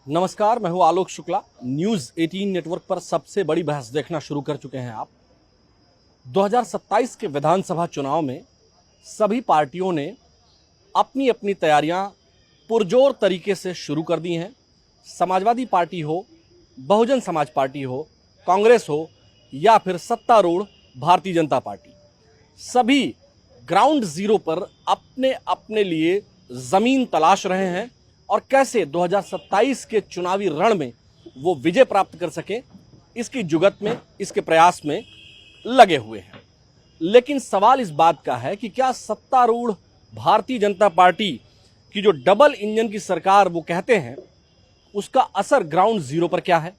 नमस्कार, मैं हूं आलोक शुक्ला। न्यूज़ 18 नेटवर्क पर सबसे बड़ी बहस देखना शुरू कर चुके हैं आप। 2027 के विधानसभा चुनाव में सभी पार्टियों ने अपनी अपनी तैयारियां पुरजोर तरीके से शुरू कर दी हैं। समाजवादी पार्टी हो, बहुजन समाज पार्टी हो, कांग्रेस हो या फिर सत्तारूढ़ भारतीय जनता पार्टी, सभी ग्राउंड जीरो पर अपने अपने लिए जमीन तलाश रहे हैं और कैसे 2027 के चुनावी रण में वो विजय प्राप्त कर सके, इसकी जुगत में, इसके प्रयास में लगे हुए हैं। लेकिन सवाल इस बात का है कि क्या सत्तारूढ़ भारतीय जनता पार्टी की जो डबल इंजन की सरकार वो कहते हैं, उसका असर ग्राउंड जीरो पर क्या है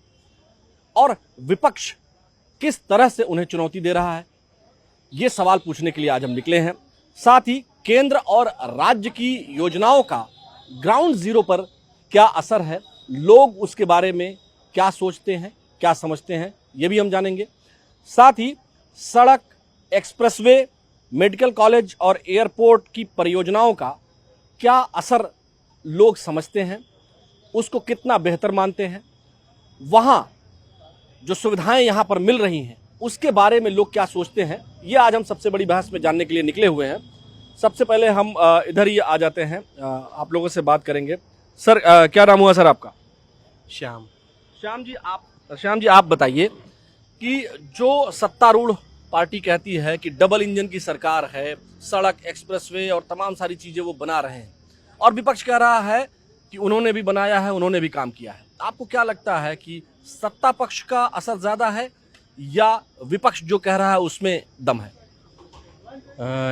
और विपक्ष किस तरह से उन्हें चुनौती दे रहा है, ये सवाल पूछने के लिए आज हम निकले हैं। साथ ही केंद्र और राज्य की योजनाओं का ग्राउंड जीरो पर क्या असर है, लोग उसके बारे में क्या सोचते हैं, क्या समझते हैं, ये भी हम जानेंगे। साथ ही सड़क, एक्सप्रेसवे, मेडिकल कॉलेज और एयरपोर्ट की परियोजनाओं का क्या असर लोग समझते हैं, उसको कितना बेहतर मानते हैं, वहाँ जो सुविधाएं यहाँ पर मिल रही हैं उसके बारे में लोग क्या सोचते हैं, ये आज हम सबसे बड़ी बहस में जानने के लिए निकले हुए हैं। सबसे पहले हम इधर ही आ जाते हैं, आप लोगों से बात करेंगे। सर, क्या नाम हुआ सर आपका? श्याम जी, आप बताइए कि जो सत्तारूढ़ पार्टी कहती है कि डबल इंजन की सरकार है, सड़क, एक्सप्रेसवे और तमाम सारी चीजें वो बना रहे हैं, और विपक्ष कह रहा है कि उन्होंने भी बनाया है, उन्होंने भी काम किया है। आपको क्या लगता है कि सत्ता पक्ष का असर ज्यादा है या विपक्ष जो कह रहा है उसमें दम है?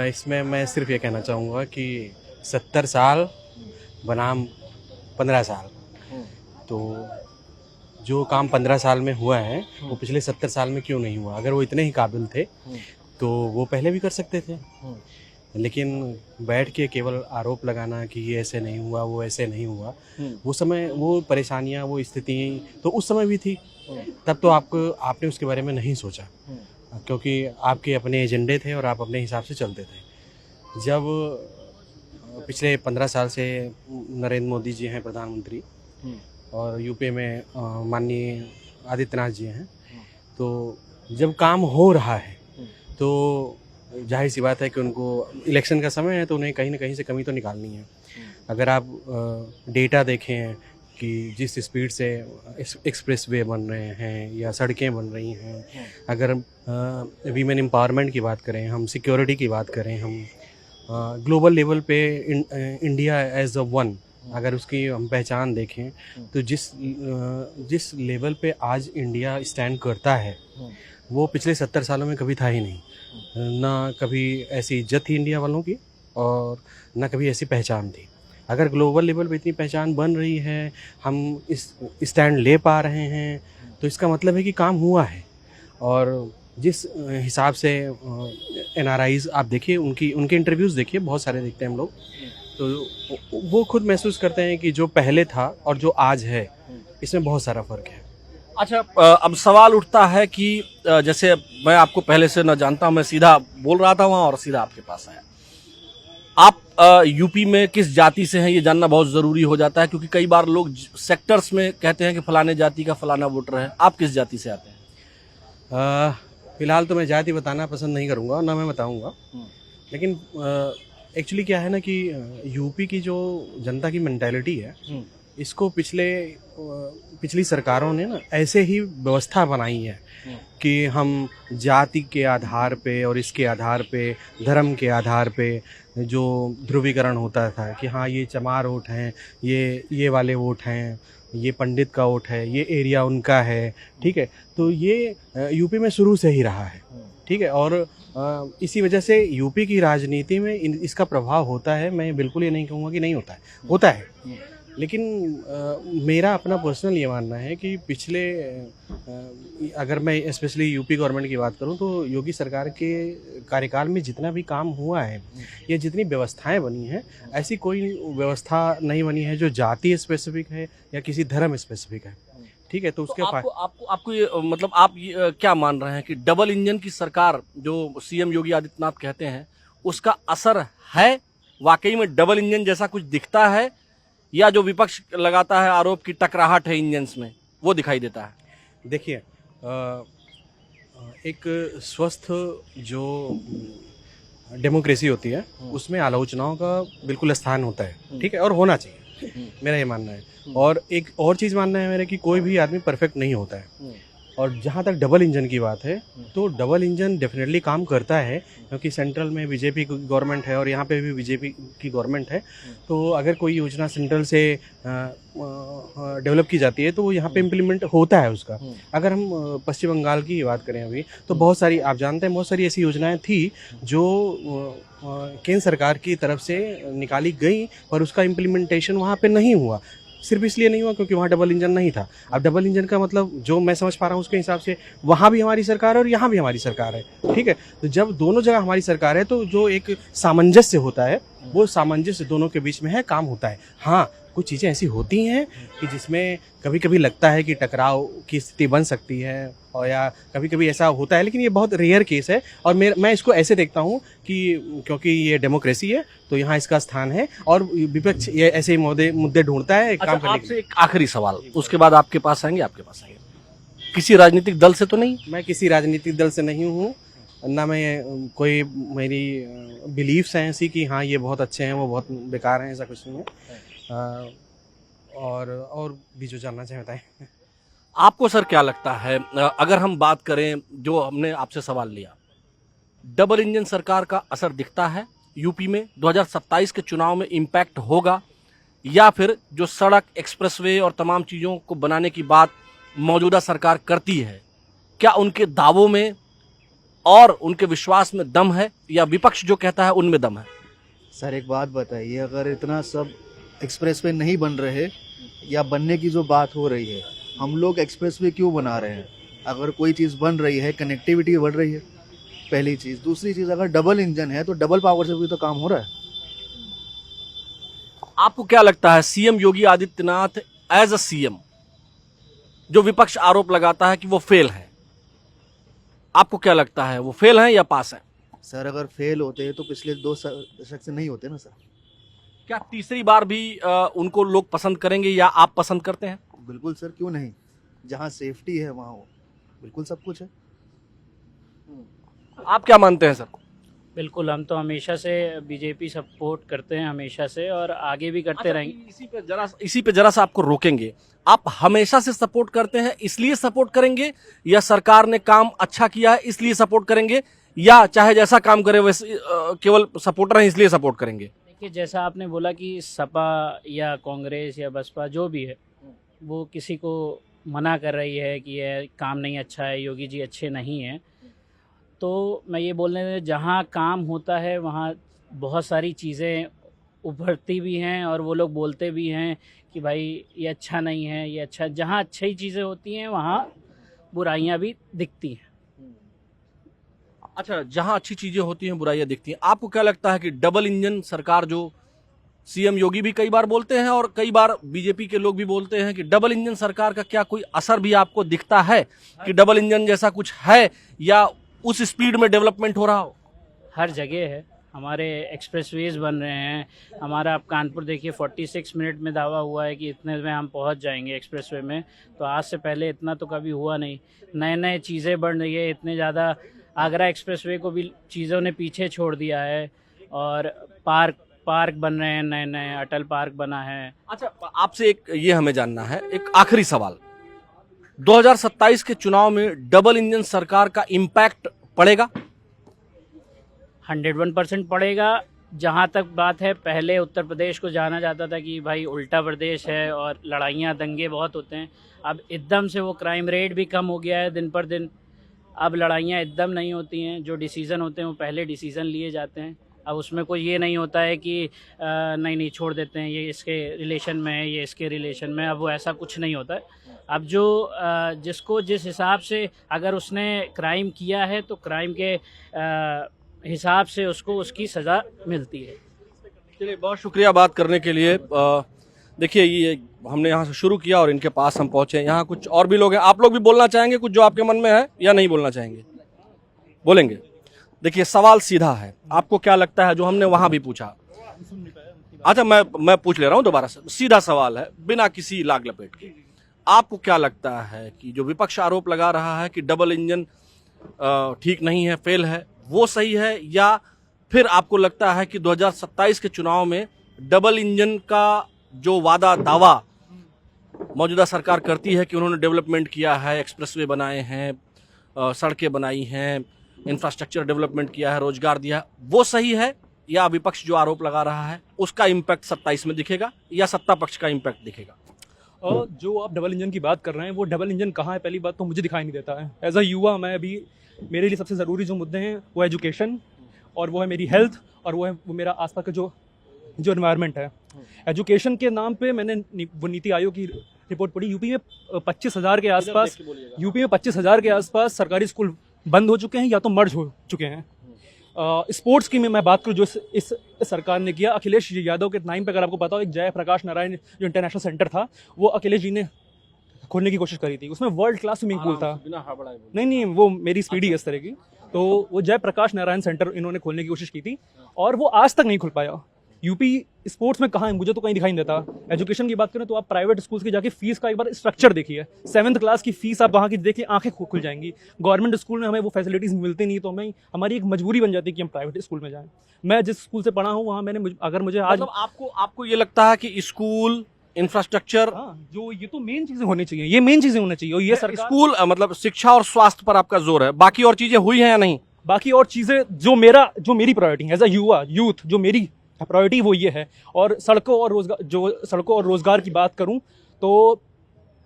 इसमें मैं सिर्फ ये कहना चाहूँगा कि 70 साल बनाम 15 साल, तो जो काम 15 साल में हुआ है वो पिछले 70 साल में क्यों नहीं हुआ? अगर वो इतने ही काबिल थे तो वो पहले भी कर सकते थे। लेकिन बैठ के केवल आरोप लगाना कि ये ऐसे नहीं हुआ, वो ऐसे नहीं हुआ, वो समय, वो परेशानियां, वो स्थिति तो उस समय भी थी। तब तो आपने उसके बारे में नहीं सोचा, क्योंकि आपके अपने एजेंडे थे और आप अपने हिसाब से चलते थे। जब पिछले 15 साल से नरेंद्र मोदी जी हैं प्रधानमंत्री और यूपी में माननीय आदित्यनाथ जी हैं, तो जब काम हो रहा है तो जाहिर सी बात है कि उनको इलेक्शन का समय है तो उन्हें कहीं ना कहीं से कमी तो निकालनी है। अगर आप डेटा देखें कि जिस स्पीड से एक्सप्रेसवे बन रहे हैं या सड़कें बन रही हैं, अगर वीमेन एम्पावरमेंट की बात करें, हम सिक्योरिटी की बात करें, हम ग्लोबल लेवल पे इंडिया एज अ वन, अगर उसकी हम पहचान देखें तो जिस लेवल पे आज इंडिया स्टैंड करता है वो पिछले 70 सालों में कभी था ही नहीं। ना कभी ऐसी इज्जत थी इंडिया वालों की और ना कभी ऐसी पहचान थी। अगर ग्लोबल लेवल पे इतनी पहचान बन रही है, हम इस स्टैंड ले पा रहे हैं, तो इसका मतलब है कि काम हुआ है। और जिस हिसाब से NRIs आप देखिए, उनके इंटरव्यूज़ देखिए, बहुत सारे देखते हैं हम लोग, तो वो खुद महसूस करते हैं कि जो पहले था और जो आज है इसमें बहुत सारा फ़र्क है। अच्छा, अब सवाल उठता है कि जैसे मैं आपको पहले से न जानता हूं, मैं सीधा बोल रहा था वहां और सीधा आपके पास आया। आप यूपी में किस जाति से हैं ये जानना बहुत जरूरी हो जाता है, क्योंकि कई बार लोग सेक्टर्स में कहते हैं कि फलाने जाति का फलाना वोटर है। आप किस जाति से आते हैं? फिलहाल तो मैं जाति बताना पसंद नहीं करूँगा, ना मैं बताऊँगा। लेकिन एक्चुअली क्या है ना कि यूपी की जो जनता की मेंटालिटी है, इसको पिछली सरकारों ने ना ऐसे ही व्यवस्था बनाई है कि हम जाति के आधार पे और इसके आधार पे, धर्म के आधार पे जो ध्रुवीकरण होता था कि हाँ ये चमार वोट हैं, ये वाले वोट हैं, ये पंडित का वोट है, ये एरिया उनका है, ठीक है। तो ये यूपी में शुरू से ही रहा है, ठीक है। और इसी वजह से यूपी की राजनीति में इसका प्रभाव होता है। मैं बिल्कुल ये नहीं कहूँगा कि नहीं होता है, होता है। लेकिन मेरा अपना पर्सनल ये मानना है कि पिछले अगर मैं स्पेशली यूपी गवर्नमेंट की बात करूं तो योगी सरकार के कार्यकाल में जितना भी काम हुआ है या जितनी व्यवस्थाएं बनी हैं, ऐसी कोई व्यवस्था नहीं बनी है जो जाति स्पेसिफिक है या किसी धर्म स्पेसिफिक है, ठीक है। तो उसके आपको ये मतलब आप ये क्या मान रहे हैं कि डबल इंजन की सरकार जो सीएम योगी आदित्यनाथ कहते हैं उसका असर है? वाकई में डबल इंजन जैसा कुछ दिखता है या जो विपक्ष लगाता है आरोप की टकराहट है इंजन्स में, वो दिखाई देता है? देखिए, एक स्वस्थ जो डेमोक्रेसी होती है उसमें आलोचनाओं का बिल्कुल स्थान होता है, ठीक है, और होना चाहिए, मेरा ये मानना है। और एक और चीज़ मानना है मेरा कि कोई भी आदमी परफेक्ट नहीं होता है। और जहाँ तक डबल इंजन की बात है, तो डबल इंजन डेफिनेटली काम करता है, क्योंकि सेंट्रल में बीजेपी की गवर्नमेंट है और यहाँ पे भी बीजेपी की गवर्नमेंट है। तो अगर कोई योजना सेंट्रल से डेवलप की जाती है तो वो यहाँ पे इम्प्लीमेंट होता है उसका। अगर हम पश्चिम बंगाल की बात करें अभी, तो बहुत सारी, आप जानते हैं, बहुत सारी ऐसी योजनाएं थी जो केंद्र सरकार की तरफ से निकाली गई, पर उसका इम्प्लीमेंटेशन वहाँ पे नहीं हुआ। सिर्फ इसलिए नहीं हुआ क्योंकि वहाँ डबल इंजन नहीं था। अब डबल इंजन का मतलब जो मैं समझ पा रहा हूँ उसके हिसाब से वहाँ भी हमारी सरकार है और यहाँ भी हमारी सरकार है, ठीक है। तो जब दोनों जगह हमारी सरकार है तो जो एक सामंजस्य होता है, वो सामंजस्य दोनों के बीच में है, काम होता है। हाँ, कुछ चीज़ें ऐसी होती हैं कि जिसमें कभी कभी लगता है कि टकराव की स्थिति बन सकती है, और या कभी कभी ऐसा होता है, लेकिन ये बहुत रेयर केस है। और मैं इसको ऐसे देखता हूँ कि क्योंकि ये डेमोक्रेसी है तो यहाँ इसका स्थान है, और विपक्ष ये ऐसे ही मुद्दे ढूंढता है काम करने के आपसे एक आखिरी सवाल, उसके बाद आपके पास आएंगे। किसी राजनीतिक दल से तो नहीं? मैं किसी राजनीतिक दल से नहीं हूँ, ना मैं कोई, मेरी बिलीफ्स हैं ऐसी कि हाँ ये बहुत अच्छे हैं वो बहुत बेकार हैं, ऐसा कुछ नहीं है। और भी जो जानना चाहे बताएं। आपको सर क्या लगता है, अगर हम बात करें, जो हमने आपसे सवाल लिया, डबल इंजन सरकार का असर दिखता है यूपी में? 2027 के चुनाव में इम्पैक्ट होगा, या फिर जो सड़क, एक्सप्रेसवे और तमाम चीज़ों को बनाने की बात मौजूदा सरकार करती है, क्या उनके दावों में और उनके विश्वास में दम है, या विपक्ष जो कहता है उनमें दम है? सर एक बात बताइए, अगर इतना सब एक्सप्रेसवे नहीं बन रहे या बनने की जो बात हो रही है, हम लोग एक्सप्रेसवे क्यों बना रहे हैं? अगर कोई चीज़ बन रही है, कनेक्टिविटी बढ़ रही है, पहली चीज़। दूसरी चीज़, अगर डबल इंजन है तो डबल पावर से भी तो काम हो रहा है। आपको क्या लगता है, CM Yogi Adityanath as a CM, जो विपक्ष आरोप लगाता है कि वो फेल है, आपको क्या लगता है वो फेल है या पास है? सर अगर फेल होते हैं तो पिछले 2 दशक से नहीं होते ना सर। क्या तीसरी बार भी उनको लोग पसंद करेंगे, या आप पसंद करते हैं? बिल्कुल सर, क्यों नहीं। जहाँ सेफ्टी है वहाँ हो, बिल्कुल सब कुछ है। आप क्या मानते हैं सर? बिल्कुल, हम तो हमेशा से बीजेपी सपोर्ट करते हैं, हमेशा से, और आगे भी करते रहेंगे। इसी पे जरा सा आपको रोकेंगे। आप हमेशा से सपोर्ट करते हैं इसलिए सपोर्ट करेंगे, या सरकार ने काम अच्छा किया है इसलिए सपोर्ट करेंगे, या चाहे जैसा काम करे वैसे केवल सपोर्टर हैं इसलिए सपोर्ट करेंगे? देखिए, जैसा आपने बोला कि सपा या कांग्रेस या बसपा जो भी है, वो किसी को मना कर रही है कि ये काम नहीं अच्छा है, योगी जी अच्छे नहीं हैं, तो मैं ये बोलने, जहाँ काम होता है वहाँ बहुत सारी चीज़ें उभरती भी हैं और वो लोग बोलते भी हैं कि भाई ये अच्छा नहीं है, ये अच्छा। जहाँ अच्छी चीज़ें होती हैं वहाँ बुराइयाँ भी दिखती हैं। अच्छा, जहां अच्छी चीजें होती हैं बुराइयां दिखती हैं। आपको क्या लगता है कि डबल इंजन सरकार, जो सीएम योगी भी कई बार बोलते हैं और कई बार बीजेपी के लोग भी बोलते हैं, कि डबल इंजन सरकार का क्या कोई असर भी आपको दिखता है कि डबल इंजन जैसा कुछ है, या उस स्पीड में डेवलपमेंट हो रहा हो? हर जगह है, हमारे एक्सप्रेसवेज बन रहे हैं। हमारा आप कानपुर देखिए, 46 मिनट में दावा हुआ है कि इतने में हम पहुंच जाएंगे एक्सप्रेसवे में। तो आज से पहले इतना तो कभी हुआ नहीं। नए नए चीज़ें बन रही है, इतने ज़्यादा आगरा एक्सप्रेसवे को भी चीज़ों ने पीछे छोड़ दिया है। और पार्क बन रहे हैं, नए नए अटल पार्क बना है। अच्छा, आपसे एक ये हमें जानना है, एक आखिरी सवाल, 2027 के चुनाव में डबल इंजन सरकार का इम्पैक्ट पड़ेगा? 101% पड़ेगा। जहाँ तक बात है, पहले उत्तर प्रदेश को जाना जाता था कि भाई उल्टा प्रदेश है और लड़ाइयाँ, दंगे बहुत होते हैं। अब एकदम से वो क्राइम रेट भी कम हो गया है दिन पर दिन। अब लड़ाइयाँ एकदम नहीं होती हैं, जो डिसीज़न होते हैं वो पहले डिसीज़न लिए जाते हैं। अब उसमें कोई ये नहीं होता है कि नहीं छोड़ देते हैं, ये इसके रिलेशन में है, ये इसके रिलेशन में। अब वो ऐसा कुछ नहीं होता है। अब जो जिसको जिस हिसाब से, अगर उसने क्राइम किया है तो क्राइम के हिसाब से उसको उसकी सज़ा मिलती है। चलिए, बहुत शुक्रिया बात करने के लिए। देखिए, ये हमने यहाँ से शुरू किया और इनके पास हम पहुँचे। यहाँ कुछ और भी लोग हैं, आप लोग भी बोलना चाहेंगे कुछ जो आपके मन में है, या नहीं बोलना चाहेंगे? बोलेंगे। देखिए, सवाल सीधा है, आपको क्या लगता है, जो हमने वहाँ भी पूछा, अच्छा, मैं पूछ ले रहा हूँ दोबारा से, सीधा सवाल है बिना किसी लाग लपेट के। आपको क्या लगता है कि जो विपक्ष आरोप लगा रहा है कि डबल इंजन ठीक नहीं है, फेल है, वो सही है, या फिर आपको लगता है कि 2027 के चुनाव में डबल इंजन का जो वादा दावा मौजूदा सरकार करती है कि उन्होंने डेवलपमेंट किया है, एक्सप्रेसवे बनाए हैं, सड़कें बनाई हैं, इंफ्रास्ट्रक्चर डेवलपमेंट किया है, रोजगार दिया है, वो सही है, या विपक्ष जो आरोप लगा रहा है उसका इम्पैक्ट 27 में दिखेगा या सत्ता पक्ष का इम्पैक्ट दिखेगा? और जो आप डबल इंजन की बात कर रहे हैं, वो डबल इंजन कहाँ है, पहली बात तो मुझे दिखाई नहीं देता है। एज अ युवा मैं अभी, मेरे लिए सबसे ज़रूरी जो मुद्दे हैं वो एजुकेशन, और वो है मेरी हेल्थ, और वो मेरा आसपास का जो एनवायरनमेंट है। एजुकेशन के नाम पे मैंने वो नीति आयोग की रिपोर्ट पढ़ी। यूपी में 25,000 के आसपास सरकारी स्कूल बंद हो चुके हैं या तो मर्ज हो चुके हैं। स्पोर्ट्स की मैं बात करूँ, जो इस सरकार ने किया, अखिलेश यादव के टाइम पे, अगर आपको पता हो, एक जयप्रकाश नारायण जो इंटरनेशनल सेंटर था, वो अखिलेश जी ने खोलने की कोशिश करी थी। उसमें वर्ल्ड क्लास स्विमिंग पूल था। नहीं, वो मेरी स्पीडी है इस तरह की। तो वो जयप्रकाश नारायण सेंटर इन्होंने खोलने की कोशिश की थी, और वो आज तक नहीं खुल पाया। यूपी स्पोर्ट्स में कहाँ है, मुझे तो कहीं दिखाई नहीं देता। एजुकेशन की बात करें तो आप प्राइवेट स्कूल्स की जाके फीस का एक बार स्ट्रक्चर देखिए। 7th क्लास की फीस आप वहाँ की देखिए, आंखें खुल जाएंगी। गवर्नमेंट स्कूल में हमें वो फैसिलिटीज़ मिलती नहीं, तो हमारी एक मजबूरी बन जाती है कि हम प्राइवेट स्कूल में जाएं। मैं जिस स्कूल से पढ़ा हूँ, वहाँ अगर मुझे आज, मतलब आपको ये लगता है कि स्कूल इंफ्रास्ट्रक्चर, जो ये तो मेन चीज़ें होनी चाहिए, ये मेन चीज़ें होनी चाहिए। और ये सरकार, स्कूल मतलब शिक्षा और स्वास्थ्य पर आपका जोर है, बाकी और चीजें हुई हैं या नहीं? बाकी और चीज़ें जो मेरी प्रायोरिटी एज अ यूथ, जो मेरी प्रायोरिटी वो ये है। और सड़कों और रोज़गार की बात करूं तो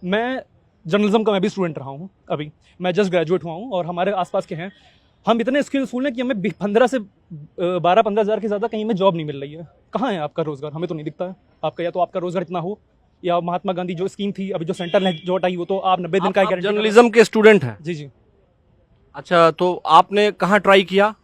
मैं जर्नलिज्म का मैं भी स्टूडेंट रहा हूं। अभी मैं जस्ट ग्रेजुएट हुआ हूं, और हमारे आसपास के हैं, हम इतने स्किलफुल हैं कि हमें 15 से 12-15 हज़ार के ज़्यादा कहीं में जॉब नहीं मिल रही है। कहाँ है आपका रोज़गार? हमें तो नहीं दिखता है आपका। या तो आपका रोज़गार इतना हो, या महात्मा गांधी जो स्कीम थी अभी जो सेंटर ने जो हटाई, वो तो आप 90 दिन का गारंटी। जर्नलिज्म के स्टूडेंट हैं? जी। अच्छा, तो आपने कहाँ ट्राई किया?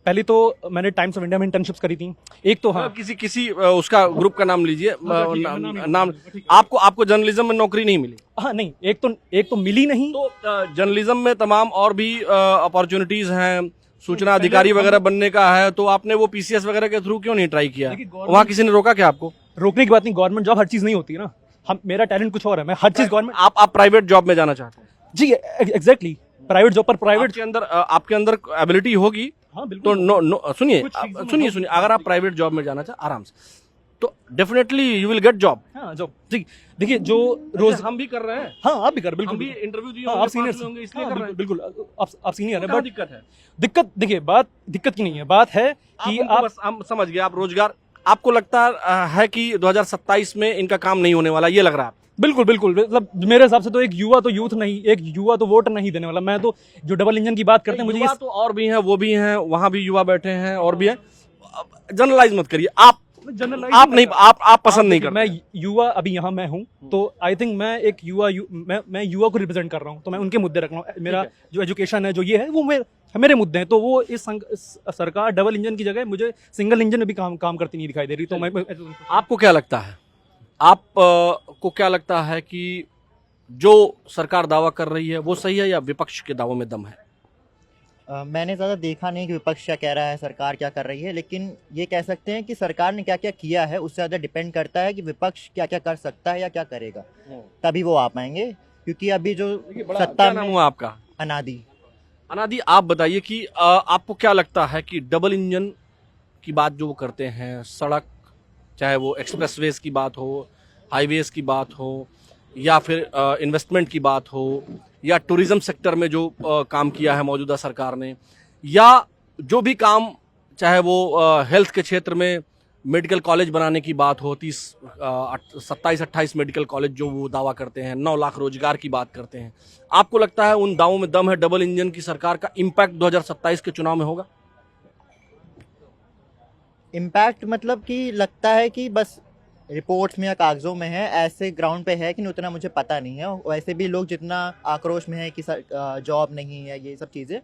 पहले तो मैंने टाइम्स ऑफ इंडिया में इंटर्नशिप्स करी थी। एक तो किसी उसका ग्रुप का नाम लीजिए। नाम आपको जर्नलिज्म में नौकरी नहीं मिली? हाँ, नहीं, एक तो मिली नहीं। तो जर्नलिज्म में तमाम और भी अपॉर्चुनिटीज हैं, सूचना अधिकारी वगैरह बनने का है, तो आपने वो पीसीएस वगैरह के थ्रू क्यों नहीं ट्राई किया? वहाँ किसी ने रोका क्या आपको? रोकने की बात नहीं, गवर्नमेंट जॉब हर चीज नहीं होती है ना। मेरा टैलेंट कुछ और है, मैं हर चीज गवर्नमेंट। आप प्राइवेट जॉब में जाना चाहते हैं? जी, एग्जैक्टली। प्राइवेट जॉब पर प्राइवेट आपके अंदर एबिलिटी होगी। हाँ, बिल्कुल। तो सुनिए, अगर आप प्राइवेट जॉब में जाना चाहते आराम से, तो definitely you will get job. हाँ, जॉब। जी, देखिए, जो रोज हम भी कर रहे हैं। हाँ, आप भी कर, बिल्कुल। हम भी इंटरव्यू दिए, आप सीनियर होंगे इसलिए कर रहे हैं। बिल्कुल, आप सीनियर हैं। बट दिक्कत है, देखिए, बात दिक्कत की नहीं है, बात है कि आप हम समझ गए, आप रोजगार, आपको लगता है कि 2027 में इनका काम नहीं होने वाला, ये लग रहा है? बिल्कुल। मतलब मेरे हिसाब से तो एक युवा तो वोट नहीं देने वाला। मैं तो जो डबल इंजन की बात करते हैं, मुझे युवा तो और भी हैं, वो भी हैं, वहां भी युवा बैठे हैं, और भी हैं। जनरलाइज मत करिए, आप पसंद नहीं करते। मैं युवा, अभी यहाँ मैं हूँ, तो आई थिंक मैं एक मैं युवा को रिप्रेजेंट कर रहा हूँ, तो मैं उनके मुद्दे रख रहा हूँ। मेरा जो एजुकेशन है, जो ये है, वो मेरे मुद्दे हैं। तो वो इस सरकार डबल इंजन की जगह मुझे सिंगल इंजन में भी काम करती नहीं दिखाई दे रही। तो आपको क्या लगता है, को क्या लगता है कि जो सरकार दावा कर रही है वो सही है, या विपक्ष के दावों में दम है? मैंने ज़्यादा देखा नहीं कि विपक्ष क्या कह रहा है, सरकार क्या कर रही है, लेकिन ये कह सकते हैं कि सरकार ने क्या क्या किया है उससे ज़्यादा डिपेंड करता है कि विपक्ष क्या क्या कर सकता है या क्या करेगा, तभी वो आ पाएंगे। क्योंकि अभी जो सत्ता में हुआ आपका अनादि, आप बताइए कि आपको क्या लगता है कि डबल इंजन की बात जो वो करते हैं, सड़क, चाहे वो एक्सप्रेसवेज की बात हो, हाईवेज की बात हो, या फिर इन्वेस्टमेंट की बात हो, या टूरिज्म सेक्टर में जो काम किया है मौजूदा सरकार ने, या जो भी काम, चाहे वो हेल्थ के क्षेत्र में मेडिकल कॉलेज बनाने की बात हो, 27-28 मेडिकल कॉलेज जो वो दावा करते हैं, 9 लाख रोजगार की बात करते हैं, आपको लगता है उन दावों में दम है? डबल इंजन की सरकार का इम्पैक्ट 2027 के चुनाव में होगा? इम्पैक्ट मतलब कि लगता है कि बस रिपोर्ट्स में या कागज़ों में है, ऐसे ग्राउंड पे है कि नहीं उतना मुझे पता नहीं है। वैसे भी लोग जितना आक्रोश में है कि जॉब नहीं है, ये सब चीज़ें,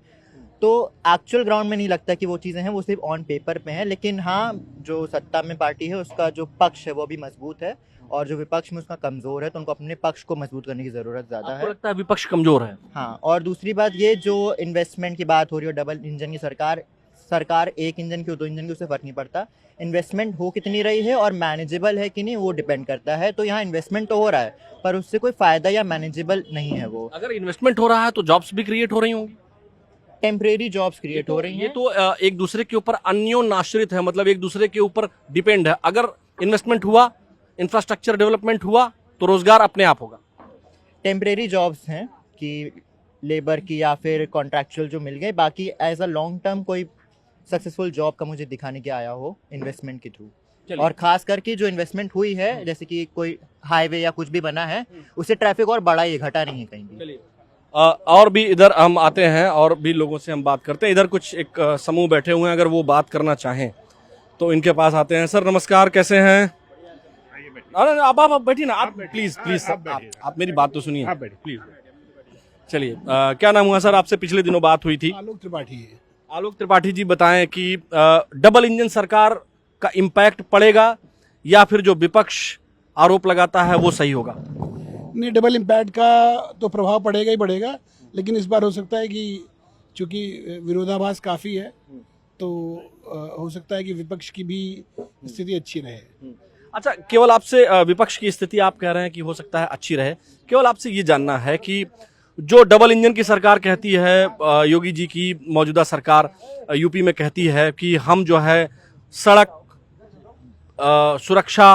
तो एक्चुअल ग्राउंड में नहीं लगता कि वो चीज़ें हैं, वो सिर्फ ऑन पेपर पे हैं। लेकिन हाँ, जो सत्ता में पार्टी है उसका जो पक्ष है वो भी मजबूत है, और जो विपक्ष में उसका कमज़ोर है, तो उनको अपने पक्ष को मजबूत करने की ज़रूरत ज़्यादा है। आपको लगता है विपक्ष कमज़ोर है? हाँ, और दूसरी बात, ये जो इन्वेस्टमेंट की बात हो रही है, डबल इंजन की सरकार सरकार एक इंजन की हो, 2 इंजन की, उससे फर्क नहीं पड़ता। इन्वेस्टमेंट हो कितनी रही है और मैनेजेबल है कि नहीं, वो डिपेंड करता है। तो यहाँ इन्वेस्टमेंट तो हो रहा है, पर उससे कोई फायदा या मैनेजेबल नहीं है वो। अगर इन्वेस्टमेंट हो रहा है तो जॉब्स भी क्रिएट हो रही होंगी। टेम्परेरी जॉब्स क्रिएट हो रही ये हैं। तो एक दूसरे के ऊपर अन्योन्याश्रित है, मतलब एक दूसरे के ऊपर डिपेंड है। अगर इन्वेस्टमेंट हुआ, इंफ्रास्ट्रक्चर डेवलपमेंट हुआ तो रोजगार अपने आप होगा। टेम्परेरी जॉब्स हैं कि लेबर की या फिर कॉन्ट्रैक्चुअल जो मिल गए, बाकी एज अ लॉन्ग टर्म कोई सक्सेसफुल जॉब का मुझे दिखाने के आया हो इन्वेस्टमेंट के थ्रू। और खास करके जो इन्वेस्टमेंट हुई है, जैसे कि कोई हाईवे या कुछ भी बना है, उससे ट्रैफिक और बढ़ा ही घटा नहीं है कहीं भी। और भी इधर हम आते हैं और भी लोगों से हम बात करते हैं। इधर कुछ एक समूह बैठे हुए हैं, अगर वो बात करना चाहें तो इनके पास आते हैं। सर नमस्कार, कैसे हैं? अरे आप बैठिए ना, आप प्लीज सर, आप मेरी बात तो सुनिए। आप बैठिए प्लीज। चलिए, क्या नाम हुआ सर? आपसे पिछले दिनों बात हुई थी। आलोक त्रिपाठी है। आलोक त्रिपाठी जी, बताएं कि डबल इंजन सरकार का इम्पैक्ट पड़ेगा या फिर जो विपक्ष आरोप लगाता है वो सही होगा? नहीं, डबल इम्पैक्ट का तो प्रभाव पड़ेगा ही पड़ेगा, लेकिन इस बार हो सकता है कि चूंकि विरोधाभास काफ़ी है, तो हो सकता है कि विपक्ष की भी स्थिति अच्छी रहे। अच्छा, केवल आपसे विपक्ष की स्थिति आप कह रहे हैं कि हो सकता है अच्छी रहे। केवल आपसे ये जानना है कि जो डबल इंजन की सरकार कहती है, योगी जी की मौजूदा सरकार यूपी में कहती है कि हम जो है सड़क सुरक्षा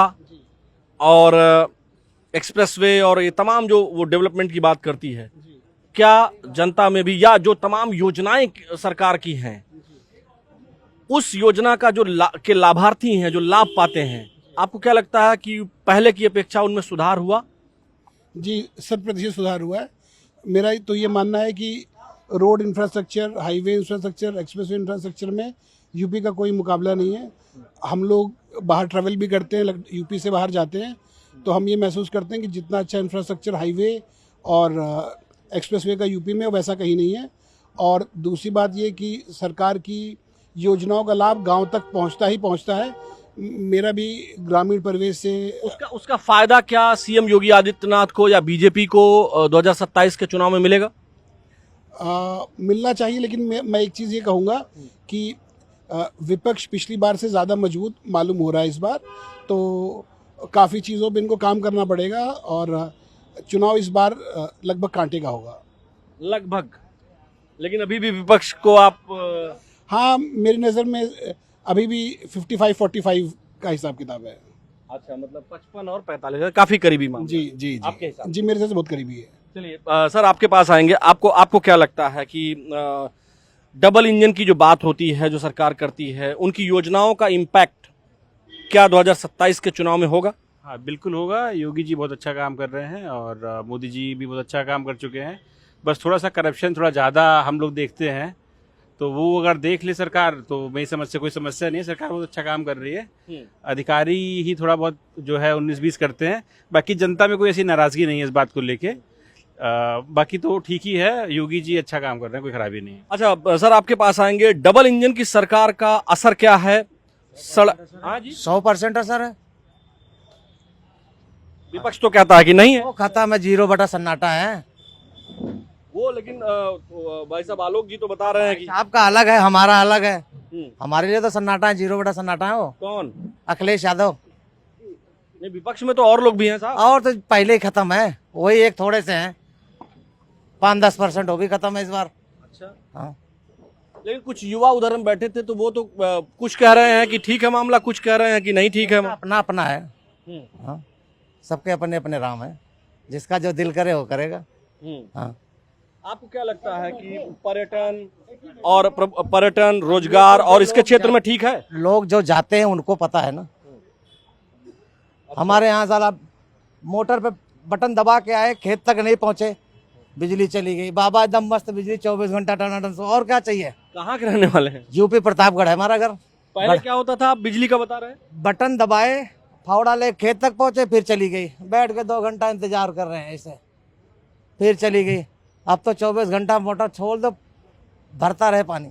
और एक्सप्रेसवे और ये तमाम जो वो डेवलपमेंट की बात करती है, क्या जनता में भी, या जो तमाम योजनाएं सरकार की हैं, उस योजना का जो के लाभार्थी हैं, जो लाभ पाते हैं, आपको क्या लगता है कि पहले की अपेक्षा उनमें सुधार हुआ? जी, 100% सुधार हुआ है। मेरा तो ये मानना है कि road infrastructure, highway infrastructure, expressway infrastructure में यूपी का कोई मुकाबला नहीं है। हम लोग बाहर ट्रैवल भी करते हैं, यूपी से बाहर जाते हैं, तो हम ये महसूस करते हैं कि जितना अच्छा इंफ्रास्ट्रक्चर हाईवे और एक्सप्रेसवे का यूपी में, वैसा कहीं नहीं है। और दूसरी बात ये कि सरकार की योजनाओं का लाभ गांव तक पहुंचता ही पहुंचता है। मेरा भी ग्रामीण परिवेश से उसका फायदा क्या सीएम योगी आदित्यनाथ को या बीजेपी को 2027 के चुनाव में मिलेगा? मिलना चाहिए, लेकिन मैं एक चीज़ ये कहूँगा कि विपक्ष पिछली बार से ज़्यादा मजबूत मालूम हो रहा है इस बार, तो काफ़ी चीज़ों पे इनको काम करना पड़ेगा और चुनाव इस बार लगभग कांटे का होगा। लगभग, लेकिन अभी भी विपक्ष को आप हाँ, मेरी नज़र में अभी भी 55-45 का हिसाब किताब है। अच्छा, मतलब 55 और 45 काफी करीबी मामला। जी जी आपके हिसाब जी, मेरे से बहुत करीबी है। चलिए सर, आपके पास आएंगे। आपको क्या लगता है कि डबल इंजन की जो बात होती है, जो सरकार करती है, उनकी योजनाओं का इम्पैक्ट क्या 2027 के चुनाव में होगा? हाँ, बिल्कुल होगा। योगी जी बहुत अच्छा काम कर रहे हैं और मोदी जी भी बहुत अच्छा काम कर चुके हैं। बस थोड़ा सा करप्शन थोड़ा ज़्यादा हम लोग देखते हैं, तो वो अगर देख ले सरकार तो मेरी समझ से कोई समस्या नहीं है। सरकार बहुत अच्छा काम कर रही है। अधिकारी ही थोड़ा बहुत जो है 19-20 करते हैं, बाकी जनता में कोई ऐसी नाराजगी नहीं है इस बात को लेके। बाकी तो ठीक ही है, योगी जी अच्छा काम कर रहे हैं, कोई खराबी नहीं है। अच्छा सर, आपके पास आएंगे। डबल इंजन की सरकार का असर क्या है? हाँ जी, 100% असर है। विपक्ष तो कहता है कि नहीं है, वो खत्म है, 0 बटा सन्नाटा है। वो लेकिन भाई साहब आलोक जी तो बता रहे हैं कि आपका अलग है, हमारा अलग है। हमारे लिए तो सन्नाटा है, 0 बटा सन्नाटा है। वो कौन? अखिलेश यादव। नहीं, विपक्ष में तो और लोग भी हैं साहब। और तो पहले ही खत्म है, वही एक थोड़े से हैं, 5-10% हो भी खत्म है इस बार। अच्छा, हाँ, लेकिन कुछ युवा उधर में बैठे थे, तो वो तो कुछ कह रहे हैं कि ठीक है मामला, कुछ कह रहे हैं कि नहीं ठीक है। अपना अपना है। हाँ, सबके अपने अपने राम है, जिसका जो दिल करे वो करेगा। हाँ, आपको क्या लगता है कि पर्यटन रोजगार और इसके क्षेत्र में ठीक है? लोग जो जाते हैं उनको पता है ना। हमारे यहाँ साला मोटर पे बटन दबा के आए, खेत तक नहीं पहुंचे, बिजली चली गई। बाबा एकदम मस्त बिजली 24 घंटा टनाटन, और क्या चाहिए। कहाँ के रहने वाले हैं? यूपी प्रतापगढ़ है हमारा घर। पहले क्या होता था, आप बिजली का बता रहे हैं? बटन दबाए, फावड़ा ले, खेत तक पहुंचे, फिर चली गई। बैठ के 2 घंटा इंतजार कर रहे हैं ऐसे, फिर चली गई। अब तो 24 घंटा मोटर छोड़ दो, भरता रहे पानी।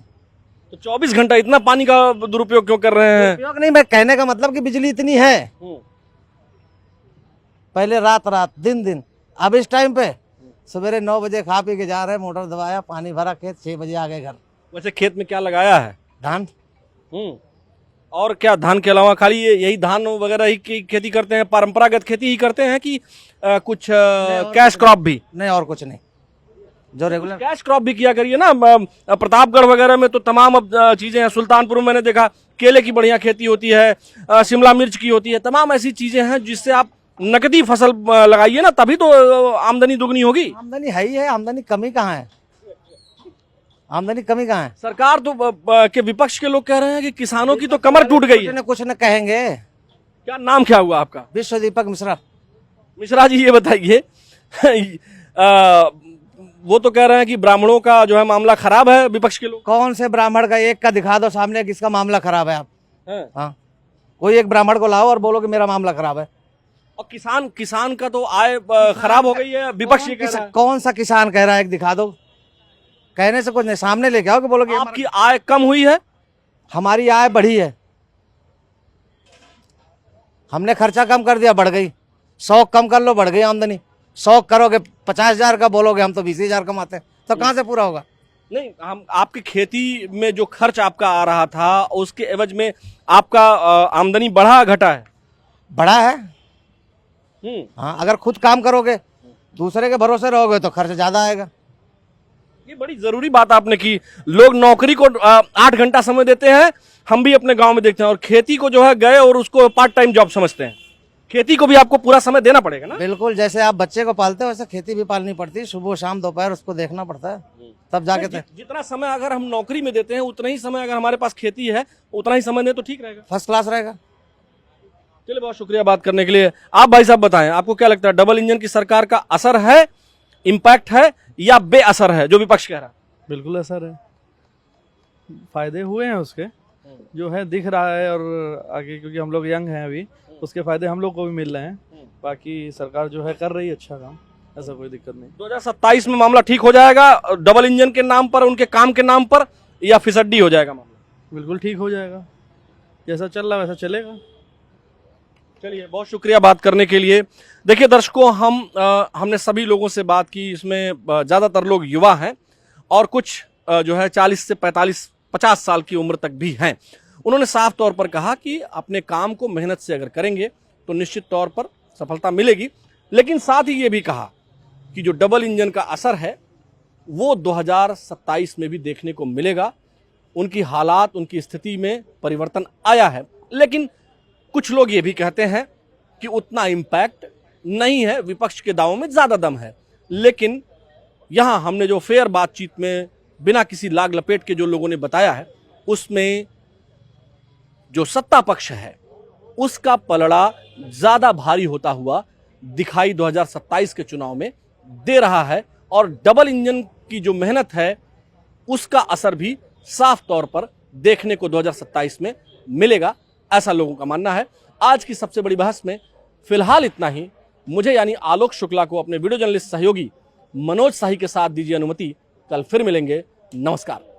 तो 24 घंटा इतना पानी का दुरुपयोग क्यों कर रहे हैं? उपयोग नहीं, मैं कहने का मतलब कि बिजली इतनी है। पहले रात रात, दिन दिन। अब इस टाइम पे सवेरे 9 बजे खा पी के जा रहे हैं, मोटर दबाया, पानी भरा, खेत 6 बजे आ गए घर। वैसे खेत में क्या लगाया है? धान। और क्या धान के अलावा खाली यही धान वगैरह ही की खेती करते हैं, परंपरागत खेती ही करते हैं कि कुछ कैश क्रॉप भी? नहीं और कुछ नहीं, जो रेगुलर कैश क्रॉप भी किया करिए ना। प्रतापगढ़ वगैरह में तो तमाम अब चीजें हैं। सुल्तानपुर में मैंने देखा केले की बढ़िया खेती होती है, शिमला मिर्च की होती है, तमाम ऐसी चीजें हैं जिससे आप नकदी फसल लगाइए ना, तभी तो आमदनी दुगनी होगी। आमदनी है ही है, आमदनी कमी कहाँ है, आमदनी कमी कहाँ है। सरकार तो के विपक्ष के लोग कह रहे हैं कि किसानों की तो कमर टूट गई है। कुछ न कहेंगे। क्या नाम क्या हुआ आपका? विश्व दीपक मिश्रा। मिश्रा जी, ये बताइए वो तो कह रहे हैं कि ब्राह्मणों का जो है मामला खराब है, विपक्ष के लोग। कौन से ब्राह्मण का एक का दिखा दो सामने किसका मामला खराब है आप। हाँ, कोई एक ब्राह्मण को लाओ और बोलो कि मेरा मामला खराब है। और किसान का तो आय खराब हो गई है, विपक्ष ये कह रहा है। कौन सा किसान कह रहा है, एक दिखा दो। कहने से कुछ नहीं, सामने लेके आओ कि बोलो कि आपकी आय कम हुई है। हमारी आय बढ़ी है, हमने खर्चा कम कर दिया, बढ़ गई। 100 कम कर लो, बढ़ गई आमदनी। 100 करोगे 50,000 का, बोलोगे हम तो 20,000 कमाते हैं, तो कहाँ से पूरा होगा। नहीं, हम आपकी खेती में जो खर्च आपका आ रहा था उसके एवज में आपका आमदनी बढ़ा घटा है? बढ़ा है। हाँ, अगर खुद काम करोगे, दूसरे के भरोसे रहोगे तो खर्च ज्यादा आएगा। ये बड़ी जरूरी बात आपने की। लोग नौकरी को 8 घंटा समय देते हैं, हम भी अपने गांव में देखते हैं, और खेती को जो है गए और उसको पार्ट टाइम जॉब समझते हैं। खेती को भी आपको पूरा समय देना पड़ेगा ना। बिल्कुल, जैसे आप बच्चे को पालते हो वैसे खेती भी पालनी पड़ती है। सुबह शाम दोपहर उसको देखना पड़ता है, तब जाके जितना समय अगर हम नौकरी में देते हैं उतना ही समय अगर हमारे पास खेती है उतना ही समय दें तो ठीक रहेगा, फर्स्ट क्लास रहेगा। चलिए, बहुत शुक्रिया बात करने के लिए। आप भाई साहब बताएं, आपको क्या लगता है, डबल इंजन की सरकार का असर है, इम्पैक्ट है या बेअसर है जो विपक्ष कह रहा है? बिल्कुल असर है, फायदे हुए हैं उसके, जो है दिख रहा है। और आगे क्योंकि हम लोग यंग हैं अभी, उसके फायदे हम लोग को भी मिल रहे हैं। बाकी सरकार जो है कर रही है अच्छा काम, ऐसा कोई दिक्कत नहीं। 2027 में मामला ठीक हो जाएगा डबल इंजन के नाम पर, उनके काम के नाम पर, या फिसड्डी हो जाएगा मामला? बिल्कुल ठीक हो जाएगा, जैसा चल रहा वैसा चलेगा। चलिए, बहुत शुक्रिया बात करने के लिए। देखिए दर्शकों, हमने सभी लोगों से बात की, इसमें ज़्यादातर लोग युवा हैं और कुछ जो है 40 से 45-50 साल की उम्र तक भी हैं। उन्होंने साफ तौर पर कहा कि अपने काम को मेहनत से अगर करेंगे तो निश्चित तौर पर सफलता मिलेगी, लेकिन साथ ही ये भी कहा कि जो डबल इंजन का असर है वो 2027 में भी देखने को मिलेगा। उनकी हालात, उनकी स्थिति में परिवर्तन आया है, लेकिन कुछ लोग ये भी कहते हैं कि उतना इम्पैक्ट नहीं है, विपक्ष के दावों में ज़्यादा दम है। लेकिन यहाँ हमने जो फेयर बातचीत में बिना किसी लाग लपेट के जो लोगों ने बताया है, उसमें जो सत्ता पक्ष है उसका पलड़ा ज़्यादा भारी होता हुआ दिखाई 2027 के चुनाव में दे रहा है, और डबल इंजन की जो मेहनत है उसका असर भी साफ तौर पर देखने को 2027 में मिलेगा, ऐसा लोगों का मानना है। आज की सबसे बड़ी बहस में फिलहाल इतना ही। मुझे यानी आलोक शुक्ला को अपने वीडियो जर्नलिस्ट सहयोगी मनोज शाही के साथ दीजिए अनुमति। कल फिर मिलेंगे। नमस्कार।